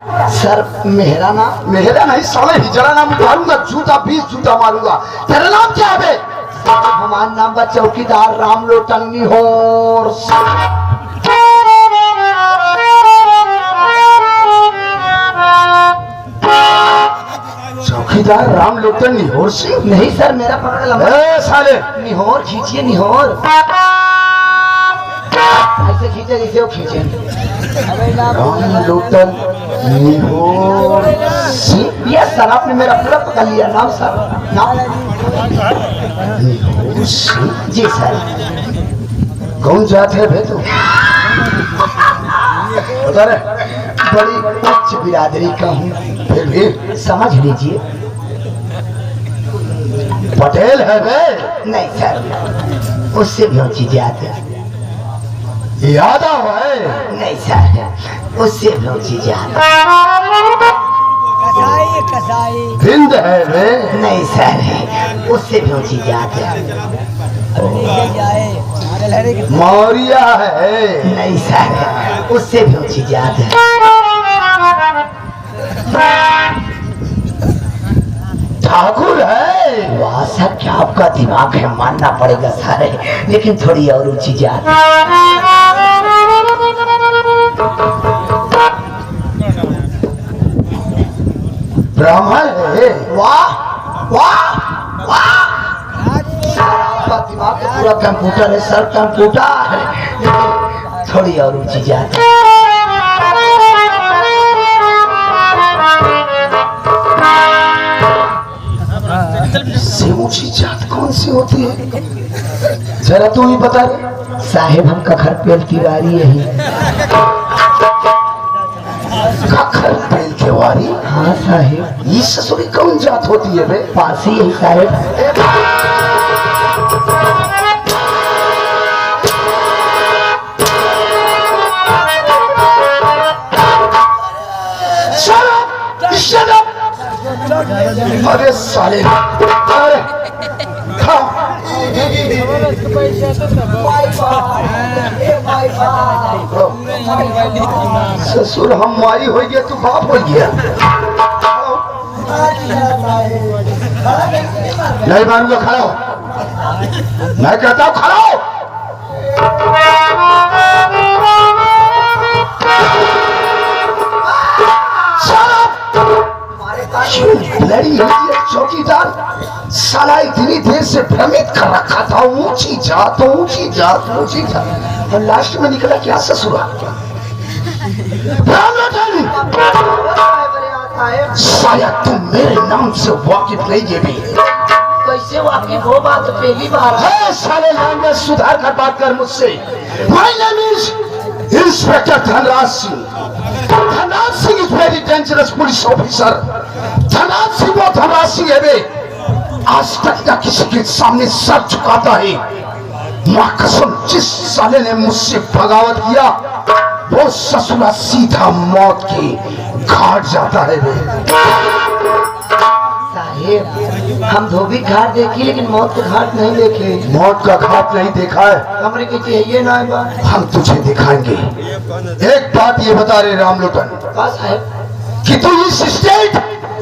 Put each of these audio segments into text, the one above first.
Sir Mehra नहीं साले हिजड़ा नाम मारूंगा, जूता 20 जूता मारूंगा। तेरा नाम क्या है? हमारा नाम बा चौकीदार राम लोटन निहोर। चौकीदार राम लोटन निहोर सिंह? नहीं सर, मेरा पकड़ लंबा साले। निहोर खींचिए, निहोर ऐसे खींचे जैसे वो खींचे। राम लोटन निहोर सिंह। यस सर, आपने मेरा पूरा पकड़ लिया नाम सर। नाम निहोर सिंह? जी सर। कौन जात है भे तू? बता रहे बड़ी उच्च बिरादरी का हूँ, फिर भी समझ लीजिए। पटेल है बे? नहीं सर, उससे भी ऊंची जात है। यादव है? नहीं सर, उससे भी ऊंची जात। कसाई हिंद है बे? नहीं सर, उससे भी ऊंची जात है। मौर्य है? नहीं सर, उससे भी ऊंची जात है। ठाकुर है? वाह सर, क्या आपका दिमाग है, मानना पड़ेगा सारे, लेकिन थोड़ी और ऊंची जात। ब्राह्मण है? वाह वाह वाह, दिमाग पूरा कंप्यूटर है सर, कंप्यूटर, लेकिन थोड़ी और ऊंची जात। से ऊंची जात कौन सी होती है, जरा तू ही बता रे। साहेब हम कखर पेल तिवारी है। कखर पेल तिवारी? हाँ साहेब। ये ससुरी कौन जात होती है बे? पासी है साहेब। अरे साले, अरे ससुर हम माई हो गया, तू बाप हो गया। नहीं मानूंगा, खड़ा हो। मैं कहता हूँ खड़ा हो। चौकीदार साला इतनी देर से भ्रमित कर रखा था, ऊंची जात ऊंची जात ऊंची जात, और लास्ट में निकला क्या ससुरा? शायद तुम मेरे नाम से वाकिफ नहीं, ये भी कैसे वाकिफ हो? बात पहली बार है। साले नाम में सुधार कर बात कर मुझसे। My name is inspector Dhanraj Singh. Dhanraj Singh is very dangerous police officer. Dhanraj Singh वो धनराज सिंह है बे, आज तक न किसी के सामने सर झुकाता है। मां कसम, जिस साले ने मुझसे बगावत किया वो ससुरा सीधा मौत की घाट जाता है बे। साहेब हम धोबी घाट देखी, लेकिन मौत का घाट नहीं देखे। मौत का घाट नहीं देखा है? हमने की चाहिए ना, हम तुझे दिखाएंगे। एक बात ये बता रहे राम लोटन कि तू इस स्टेट,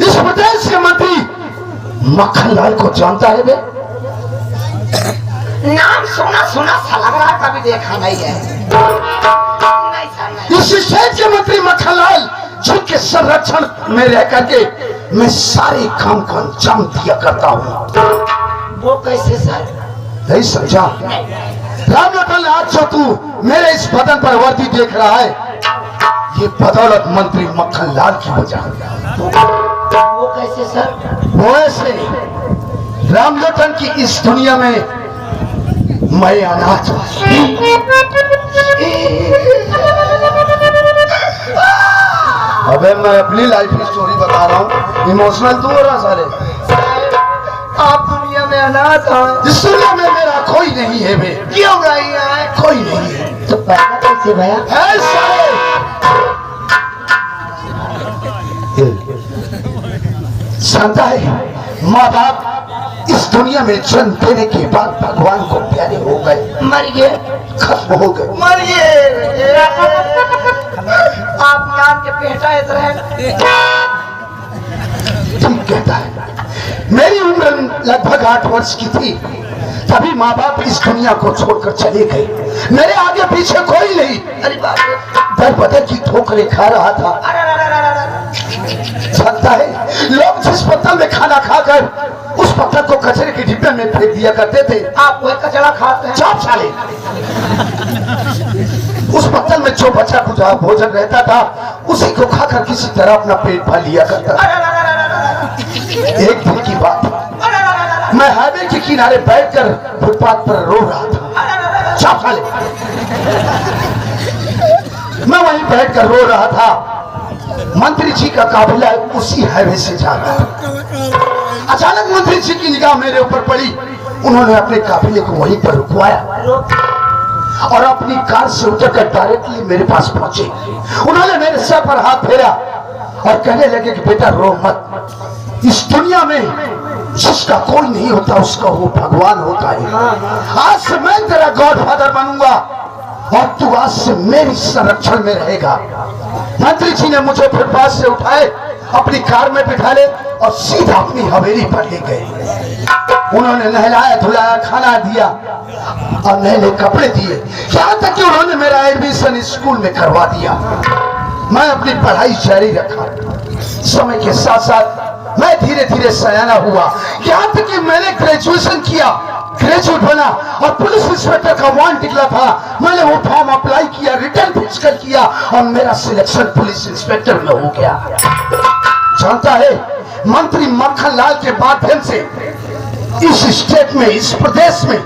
इस प्रदेश के मंत्री मक्खनलाल को जानता है बे? नाम सुना सुना साला, कभी देखा नहीं है। इस स्टेट के मंत्री मक्खनलाल, जिनके संरक्षण में रह करके मैं सारे काम को अंजाम दिया करता हूँ। वो कैसे सर? नहीं समझा? राम लोटन, आज जो तू मेरे इस बदन पर वर्दी देख रहा है, ये बदौलत मंत्री मक्खनलाल की वजह। वो कैसे सर? वो ऐसे, राम लोटन की इस दुनिया में मैं अनाथ हूँ। अबे मैं अपनी लाइफ की स्टोरी बता रहा हूँ, इमोशनल तू हो रहा साले। आप दुनिया में अनाथ हैं। इस दुनिया में मेरा कोई नहीं है बे। क्यों नहीं है? कोई नहीं है। तो पैदा कैसे भया? है साले। जानता है, माँ बाप इस दुनिया में जन्म देने के बाद भगवान को प्यारे हो गए, मर गए, खत्म हो गए, मर गए। आप जान के पेटा इस रहे। ठीक कहता है। मेरी उम्र लगभग 8 वर्ष की थी, तभी माँ बाप इस दुनिया को छोड़कर चले गए। मेरे आगे पीछे कोई नहीं। अरे बाप रे। दर बदर की ठोकरें खा रहा था। जानता है, लोग जिस पत्तल में खाना खाकर उस पत्तल को कचरे के डिब्बे में फेंक दिया करते थे, आप वही कचरा खाते हैं। चाप साले। उस पत्तल में जो बचा कुचा भोजन रहता था, उसी को खाकर किसी तरह अपना पेट भर लिया करता था। एक दिन की बात, मैं हाईवे के किनारे बैठकर फुटपाथ पर रो रहा था। चाप साले। मैं वहीं बैठकर रो रहा था। मंत्री जी का काफिला उसी हाईवे से जा रहा था। अचानक मंत्री जी की निगाह मेरे ऊपर पड़ी। उन्होंने अपने काफिले को वहीं पर रुकवाया और अपनी कार से उतरकर डायरेक्टली मेरे पास पहुंचे। उन्होंने मेरे सर पर हाथ फेरा और कहने लगे कि बेटा रो मत। इस दुनिया में जिसका कोई नहीं होता उसका वो भगवान होता है। आज से मैं तेरा गॉडफादर बनूंगा और तू आज से मेरी संरक्षण में रहेगा। मंत्री जी ने मुझे फुटपाथ से उठाए, अपनी कार में बिठा ले और सीधा अपनी हवेली पर ले गए। उन्होंने नहलाया धुलाया, खाना दिया और नए नए कपड़े दिए। यहाँ तक कि उन्होंने मेरा एडमिशन स्कूल में करवा दिया। मैं अपनी पढ़ाई जारी रखा। समय के साथ साथ मैं धीरे धीरे सयाना हुआ। यहाँ तक कि मैंने ग्रेजुएशन किया, ग्रेजुएट बना और पुलिस इंस्पेक्टर का वारंट निकला था। मैंने वो फॉर्म अप्लाई किया, रिटर्न फिजिकल किया और मेरा सिलेक्शन पुलिस इंस्पेक्टर में हो गया। जानता है, मंत्री मक्खन लाल के माध्यम से इस स्टेट में, इस प्रदेश में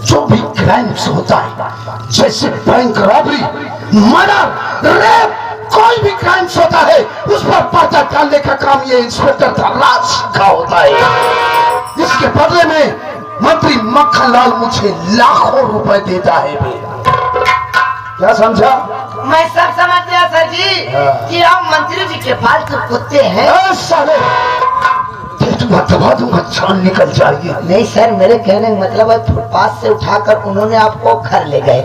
जो भी क्राइम्स होता है, जैसे बैंक रॉबरी, मर्डर, रेप, कोई भी क्राइम्स होता है, उस पर पर्चा डालने का काम ये इंस्पेक्टर धनराज का होता है। इसके बदले में मंत्री मक्खन लाल मुझे लाखों रुपए देता है। क्या समझा? मैं सब समझ गया सर जी कि आप मंत्री जी के फालतू कुत्ते हैं। साले दबा दूंगा, जान निकल जाएगी। नहीं सर, मेरे कहने का मतलब है फुटपाथ से उठाकर उन्होंने आपको घर ले गए,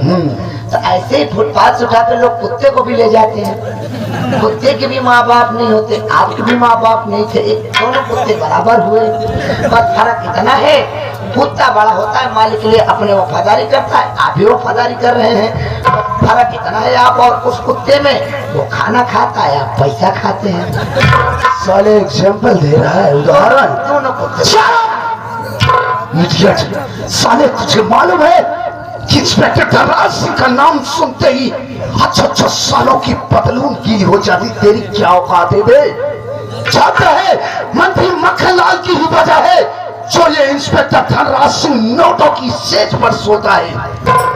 तो ऐसे ही फुटपाथ से उठाकर लोग कुत्ते को भी ले जाते हैं। कुत्ते के भी माँ बाप नहीं होते, आपके भी माँ बाप नहीं थे, दोनों कुत्ते बराबर हुए। बस फर्क इतना है, कुत्ता बड़ा होता है, मालिक के लिए अपने वफादारी करता है, आप भी वफादारी कर रहे हैं। फर्क इतना है, आप और उस कुत्ते में, वो खाना खाता है, आप पैसा खाते हैं। साले एग्जाम्पल दे रहा है, उदाहरण। दोनों कुत्ते। साले तुझे मालूम है कि इंस्पेक्टर धनराज सिंह का नाम सुनते ही अच्छा सालों की पतलून गीली हो जाती। तेरी क्या औकात है बे? जानता है, मंत्री मक्खन लाल की ही वजह है जो ये इंस्पेक्टर धनराज सिंह नोटों की सेज पर सोता है।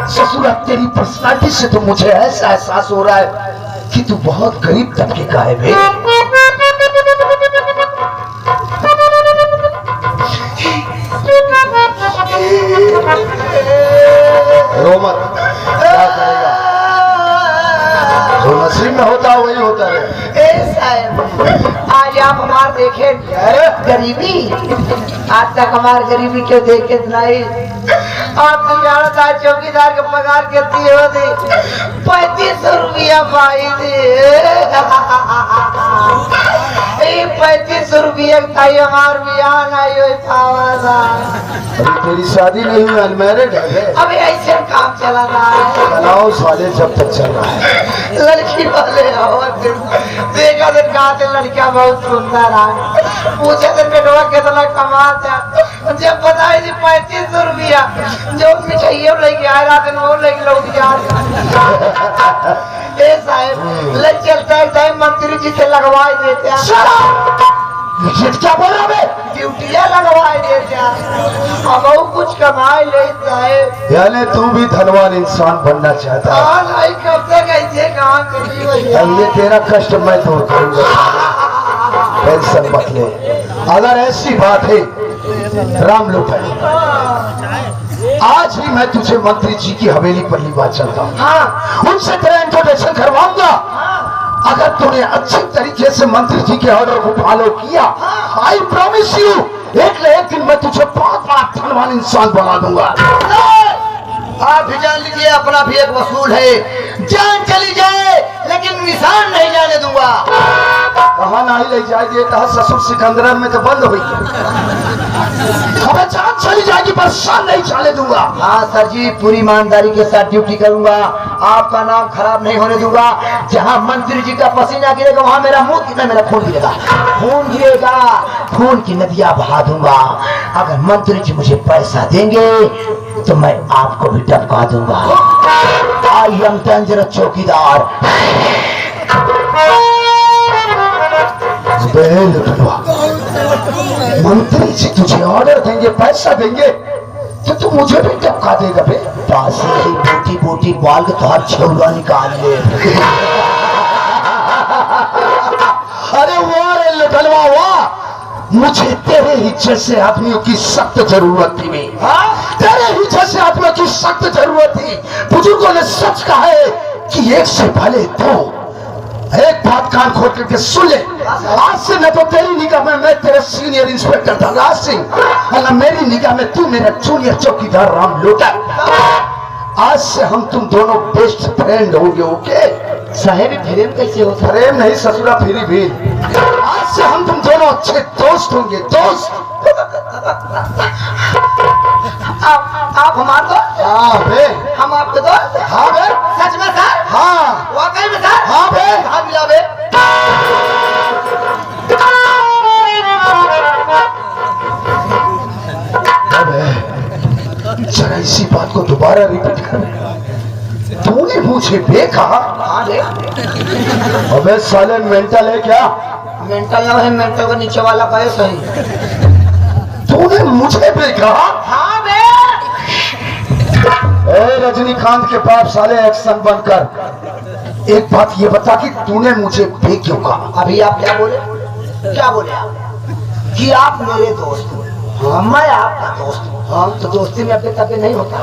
ससुरा, तेरी पर्सनालिटी से तो मुझे ऐसा एहसास हो रहा है कि तू बहुत गरीब तबके का है बे। रो मत, क्या करेगा? जो नसीब में होता वही होता है। आज आप हमार देखे गरीबी, आज तक हमार गरीबी क्यों देखे नहीं? आप तो जाना था चौकीदार के पगार कितनी होती? 3500 रुपया पाई थी। 3500 रुपया हमार बिहान आई हुई था। अभी तेरी शादी नहीं हुई, अनमैरिड है। अभी ऐसे काम चला रहा है। चलाओ साले जब तक चल रहा है। लड़की वाले देखा दिन कहा थे, लड़कियां बहुत सुंदर है। पूछे थे बेटवा कितना कमाते, जब बताई थी 3500 रुपया, जो मिठाइयों लेके आए रात में वो लेके लौट गया। साहब लग चलता है, मंत्री जी से लगवा देते हैं। क्या बोल रहा है? ड्यूटियां लगवाए देते हैं, अब वो कुछ कमाए लेता है। यानी तू भी धनवान इंसान बनना चाहता है? नहीं, कब तक ऐसे काम करी हुई है। ये तेरा कष्ट मैं दूर करूंगा, टेंशन मत ले। अगर ऐसी बात है, राम लुटाई, आज ही मैं तुझे मंत्री जी की हवेली पर लिवा चलता हूँ। हाँ, उनसे तेरा इंट्रोडक्शन करवाऊंगा। अगर तूने अच्छी तरीके से मंत्री जी के ऑर्डर को फॉलो किया, आई प्रॉमिस यू, एक न एक दिन मैं तुझे बहुत बड़ा धनवान इंसान बना दूंगा। आप भी जान लीजिए अपना भी एक वसूल है। जान चली जाए लेकिन निशान नहीं जाने दूंगा। कहा नहीं ले जाएगी, कहा ससुर सिकंदरा में तो बंद हुई। हमें जान चली जाएगी पर शान नहीं चले दूंगा। हाँ सर जी, पूरी ईमानदारी के साथ ड्यूटी करूंगा, आपका नाम खराब नहीं होने दूंगा। जहाँ मंत्री जी का पसीना गिरेगा वहाँ मेरा मुंह गिरेगा, मेरा खून गिरेगा, खून गिरेगा, खून की नदियाँ बहा दूंगा। अगर मंत्री जी मुझे पैसा देंगे तो मैं आपको भी टपका दूंगा। आई एम डेंजरस चौकीदार। मंत्री जी तुझे ऑर्डर देंगे, पैसा देंगे तो तू मुझे भी टपका देगा बे। पास ही बूटी बूटी बाल के तोहर छौरा निकाल ले। अरे वाह रे लटलवा वाह, मुझे तेरे ही जैसे आदमियों की सख्त जरूरत थी। तेरे ही जैसे आदमियों की सख्त जरूरत थी। बुजुर्गों ने सच कहा है कि एक से भले दो। एक बात कान खोल करके सुन ले, आज से न तो तेरी निगाह में मैं तेरा सीनियर इंस्पेक्टर धनराज सिंह और न मेरी निगाह में तू मेरा जूनियर चौकीदार राम लोटक। आज से हम तुम दोनों बेस्ट फ्रेंड होंगे। ओके साहेब फ्रेम कैसे होता है? फ्रेम नहीं ससुरा फिरी भी। आज से हम तुम दोनों अच्छे दोस्त होंगे, दोस्त। आप हमारे दोस्त? हाँ बे। हम आपके दोस्त? हाँ बे। सच में सर? हाँ वाकई में सर? हाँ बे। हाँ मिला बे। जरा इसी बात को दोबारा रिपीट कर। तूने मुझे बे कहा? हाँ बे। अबे साले मेंटल है क्या? मेंटल ना है, मेंटल का नीचे वाला का है सही। तूने मुझे बे कहा? हाँ बे। ए रजनीकांत के बाप साले, एक्शन बंद कर। एक बात ये बता कि तूने मुझे बे क्यों कहा? अभी आप क्या बोले? क्या बोले आप? कि आप मेरे दोस्त हो। हाँ मैं आपका दोस्त हूँ। हाँ तो दोस्ती में अपने तक नहीं होता।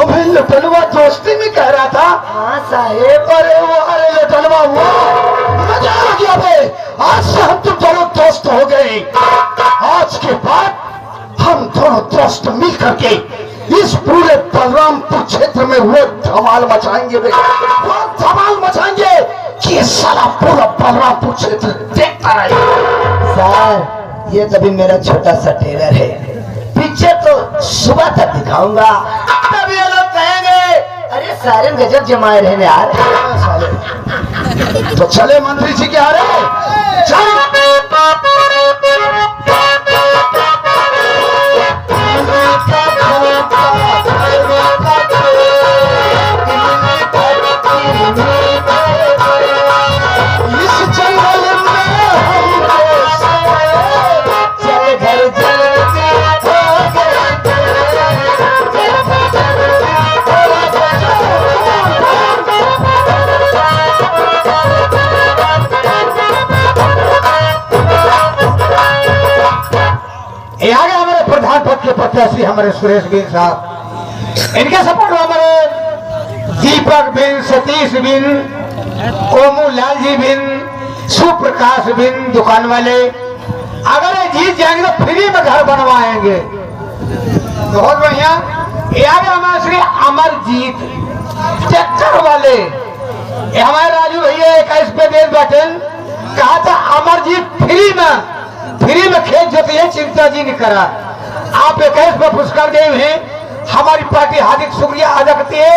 अबे लटलवा दोस्ती में कह रहा था। हाँ साहेब। अरे वो अरे लटलवा हुआ, मजा आ गया बे। आज से हम तुम दोनों दोस्त हो गए। आज के बाद हम दोनों दोस्त मिल करके इस पूरे बलरामपुर क्षेत्र में वो धमाल मचाएंगे बे। वो धमाल मचाएंगे कि ये साला पूरा बलरामपुर क्षेत्र देखता रहे। सर ये तभी मेरा छोटा सा टेलर है, पिक्चर तो सुबह तक दिखाऊंगा, तभी ये लोग कहेंगे अरे सारे गजब जमाए रहने यार। तो चले मंत्री जी के आ रहे। प्रधान पद के प्रत्याशी हमारे सुरेश बिन साहब, इनके सपोर्ट में हमारे दीपक बिन, सतीश बिन, ओमू लाल जी बिन, सुप्रकाश बिन, दुकान वाले। अगर ये जीत जाएंगे तो फ्री में घर बनवाएंगे। बहुत बढ़िया। यार हमारे श्री अमरजीत ट्रैक्टर वाले, ये हमारे राजू भैया 21 पे देश बैठे, कहा था अमरजीत फ्री में खेत जोतिए, चिंता जी ने करा। आप 21 पे पुरस्कार गए हैं, हमारी पार्टी हार्दिक शुक्रिया अदा करती है।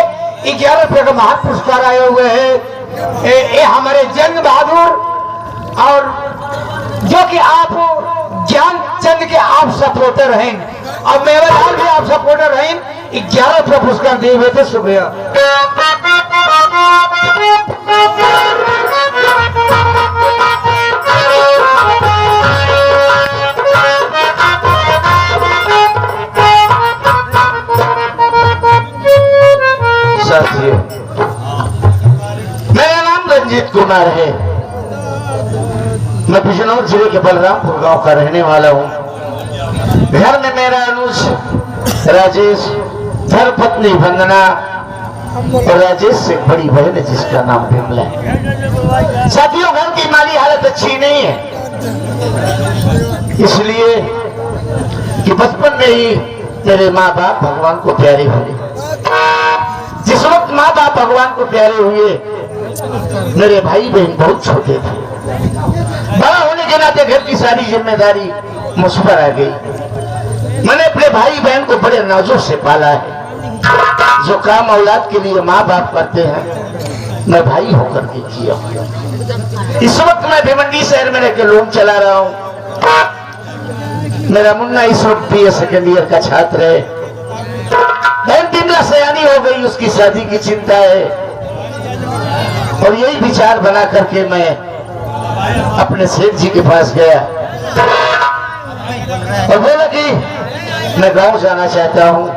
11 रुपये का महान पुरस्कार आए हुए हैं। ये हमारे जंग बहादुर और जो कि आप ज्ञान चंद के आप सपोर्टर हैं और मेवालाल भी आप सपोर्टर हैं। 11 रुपये पुरस्कार दिए हुए थे। शुक्रिया। साथियों, मेरा नाम रंजीत कुमार है। मैं बिजनौर जिले के बलरामपुर गांव का रहने वाला हूँ। घर में मेरा अनुज राजेश, धर्मपत्नी वंदना और राजेश से बड़ी बहन है जिसका नाम विमला है। साथियों, घर की माली हालत अच्छी नहीं है, इसलिए कि बचपन में ही मेरे माँ बाप भगवान को प्यारे हुए। जिस वक्त माँ बाप भगवान को प्यारे हुए, मेरे भाई बहन बहुत छोटे थे। बड़ा होने के नाते घर की सारी जिम्मेदारी मुझ पर आ गई। मैंने अपने भाई बहन को बड़े नाजुक से पाला है। जो काम औलाद के लिए माँ बाप करते हैं, मैं भाई होकर के किया। इस वक्त मैं भिवंडी शहर में रहकर लोन चला रहा हूँ। मेरा मुन्ना इस वक्त बीए सेकेंड ईयर का छात्र है। बहन बिमला सयानी हो गई, उसकी शादी की चिंता है। और यही विचार बना करके मैं अपने सेठ जी के पास गया और बोला कि मैं गांव जाना चाहता हूँ।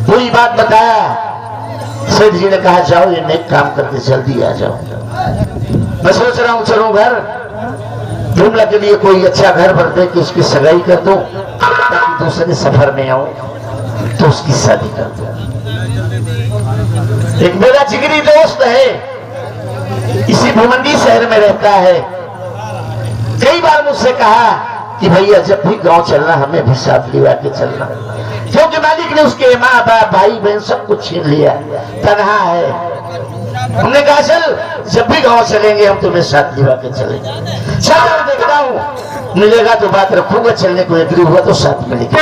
पूरी बात बताया। सेठ जी ने कहा जाओ, ये नेक काम करके जल्दी आ जाओ। मैं सोच रहा हूँ चलूं घर, बिमला के लिए कोई अच्छा घर भर दे कि उसकी सगाई कर दो, ताकि दूसरे सफर में आऊं तो उसकी शादी कर दो। एक मेरा जिगरी दोस्त है, इसी भिवंडी शहर में रहता है। कई बार मुझसे कहा कि भैया जब भी गांव चलना हमें भी साथ लिवा के चलना, क्योंकि मालिक ने उसके माँ बाप भाई बहन सब कुछ छीन लिया, तनहा है। हमने कहा चल जब भी गांव चलेंगे हम तुम्हें साथ लिवा के चलेंगे। चलो देखता हूँ, मिलेगा तो बात रखूंगा, चलने को एग्री हुआ तो साथ में लेके